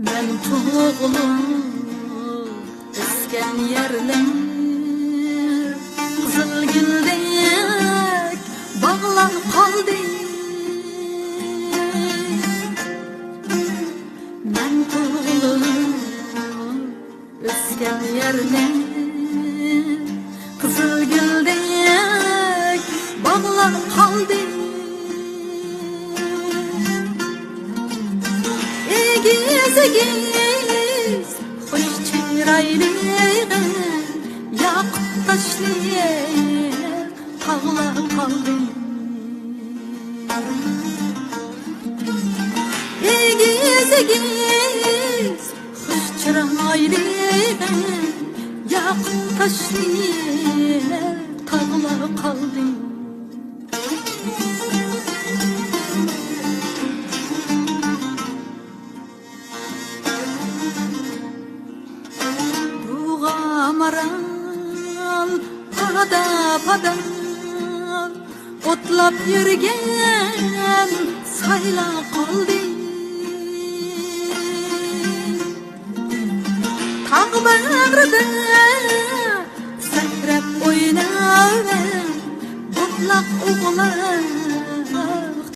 Ben to'g'ilib o'sgan yerlar qizilguldek bog'lanib qoldi. Ben to'g'ilib o'sgan yerlar qizilguldek bog'lanib qoldi. Egiz hoş çıraylı yakıp taşlı tağlar kaldı. Egiz hoş çıraylı yakıp taşlı tağlar kaldı. Amaral pada otlab yurgan sayla qoldi. Tog' bag'rida sakrab o'ynab butlaq o'g'lar